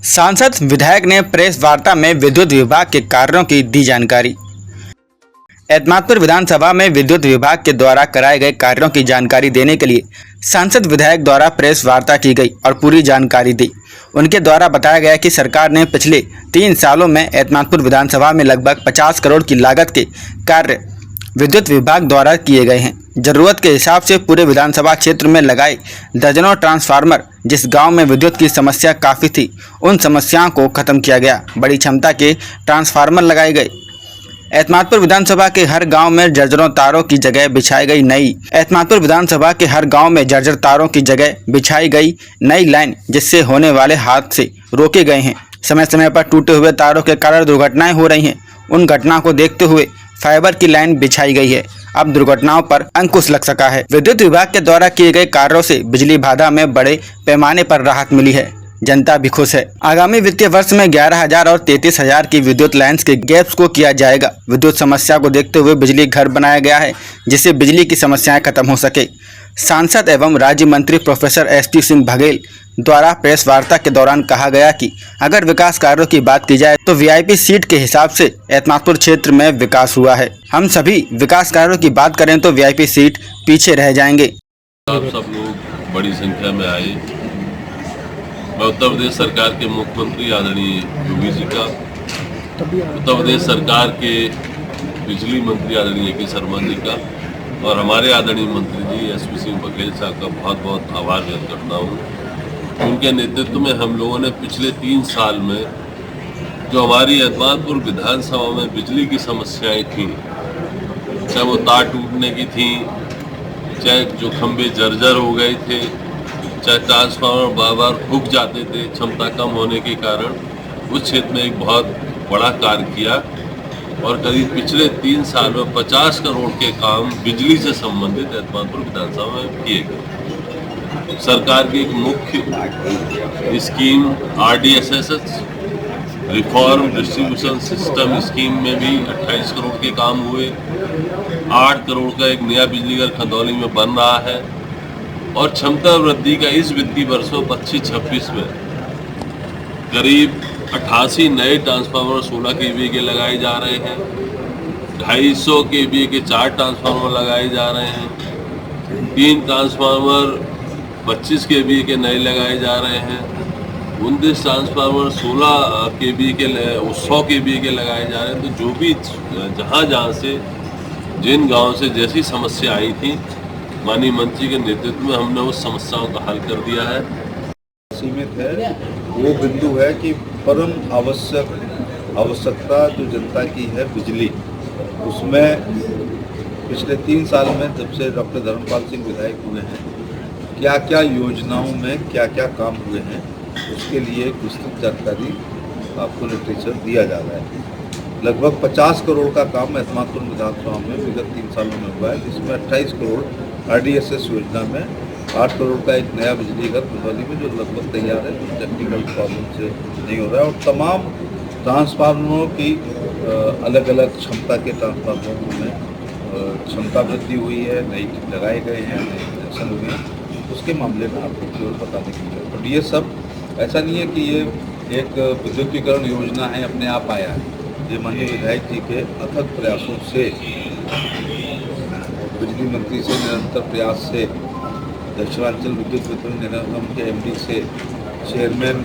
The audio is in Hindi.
सांसद विधायक ने प्रेस वार्ता में विद्युत विभाग के कार्यों की दी जानकारी। एतमादपुर विधानसभा में विद्युत विभाग के द्वारा कराए गए कार्यों की जानकारी देने के लिए सांसद विधायक द्वारा प्रेस वार्ता की गई और पूरी जानकारी दी। उनके द्वारा बताया गया कि सरकार ने पिछले 3 सालों में एतमादपुर विधानसभा में लगभग 50 करोड़ की लागत के कार्य विद्युत विभाग द्वारा किए गए हैं। जरूरत के हिसाब से पूरे विधानसभा क्षेत्र में लगाए दर्जनों ट्रांसफार्मर, जिस गांव में विद्युत की समस्या काफ़ी थी, उन समस्याओं को खत्म किया गया। बड़ी क्षमता के ट्रांसफार्मर लगाए गए। एतमादपुर विधानसभा के हर गांव में जर्जरों तारों की जगह बिछाई गई नई एतमादपुर विधानसभा के हर गांव में जर्जर तारों की जगह बिछाई गई नई लाइन, जिससे होने वाले हादसे रोके गए हैं। समय समय पर टूटे हुए तारों के कारण दुर्घटनाएं हो रही हैं। उन घटनाओं को देखते हुए फाइबर की लाइन बिछाई गई है। अब दुर्घटनाओं पर अंकुश लग सका है। विद्युत विभाग के द्वारा किए गए कार्यों से बिजली बाधा में बड़े पैमाने पर राहत मिली है। जनता भी खुश है। आगामी वित्तीय वर्ष में 11,000 और 33,000 की विद्युत लाइन्स के गैप्स को किया जाएगा। विद्युत समस्या को देखते हुए बिजली घर बनाया गया है, जिससे बिजली की समस्याएं खत्म हो सके। सांसद एवं राज्य मंत्री प्रोफेसर एसपी सिंह बघेल द्वारा प्रेस वार्ता के दौरान कहा गया कि अगर विकास कार्यों की बात की जाए तो वीआईपी सीट के हिसाब से एतमादपुर क्षेत्र में विकास हुआ है। हम सभी विकास कार्यों की बात करें तो वीआईपी सीट पीछे रह जाएंगे। आप सब लोग बड़ी संख्या में आए। मैं उत्तर प्रदेश सरकार के मुख्यमंत्री आदरणीय योगी जी का, उत्तर प्रदेश सरकार के बिजली मंत्री आदरणीय के शर्मा जी का और हमारे आदरणीय मंत्री जी एसपी सिंह बघेल साहब का बहुत बहुत आभार व्यक्त करता हूँ। उनके नेतृत्व में हम लोगों ने पिछले 3 साल में जो हमारी एतमादपुर विधानसभा में बिजली की समस्याएं थी, चाहे वो तार टूटने की थी, चाहे जो खंभे जर्जर हो गए थे, चाहे ट्रांसफार्मर बार बार फूक जाते थे क्षमता कम होने के कारण, उस क्षेत्र में एक बहुत बड़ा कार्य किया और करीब पिछले 3 साल में 50 करोड़ के काम बिजली से संबंधित एतमादपुर विधानसभा में किए गए। सरकार की एक मुख्य scheme RDSS reform distribution system scheme में भी 28 करोड़ के काम हुए। 8 करोड़ का एक नया बिजली घर खंदौली में बन रहा है और क्षमता वृद्धि का इस वित्तीय वर्ष 25-26 में करीब 88 नए ट्रांसफार्मर 16 kVA के लगाए जा रहे हैं। 250 kVA के 4 ट्रांसफार्मर लगाए जा रहे हैं। 3 ट्रांसफार्मर 25 kVA के नए लगाए जा रहे हैं। 29 ट्रांसफार्मर 16 kVA के 100 kVA के लगाए जा रहे हैं। तो जो भी जहाँ से जिन गांव से जैसी समस्या आई थी, माननीय मंत्री के नेतृत्व में हमने उस समस्याओं का हल कर दिया है। सीमित है वो बिंदु है कि परम आवश्यकता जो जनता की है बिजली, उसमें पिछले 3 साल में जब से डॉक्टर धर्मपाल सिंह विधायक हुए हैं, क्या क्या योजनाओं में क्या क्या काम हुए हैं, उसके लिए एक विस्तृत जानकारी आपको लिटरेचर दिया जा रहा है। लगभग 50 करोड़ का काम एतमादपुर विधानसभा में विगत 3 सालों में हुआ है, जिसमें 28 करोड़ RDSS योजना में, 8 करोड़ का एक नया बिजली घर खंदौली में जो लगभग तैयार है, जो टेक्निकल प्रॉब्लम से नहीं हो रहा है, और तमाम ट्रांसफार्मरों की अलग अलग क्षमता के ट्रांसफार्मरों में क्षमता वृद्धि हुई है, नई लगाए गए हैं, नए कनेक्शन हुए हैं, उसके मामले में आपको केवल बताने के लिए। और ये सब ऐसा नहीं है कि ये एक विद्युतीकरण योजना है अपने आप आया है। ये माननीय विधायक जी के अथक प्रयासों से, बिजली मंत्री से निरंतर प्रयास से, दक्षिणांचल विद्युत वितरण निगम के MD से, चेयरमैन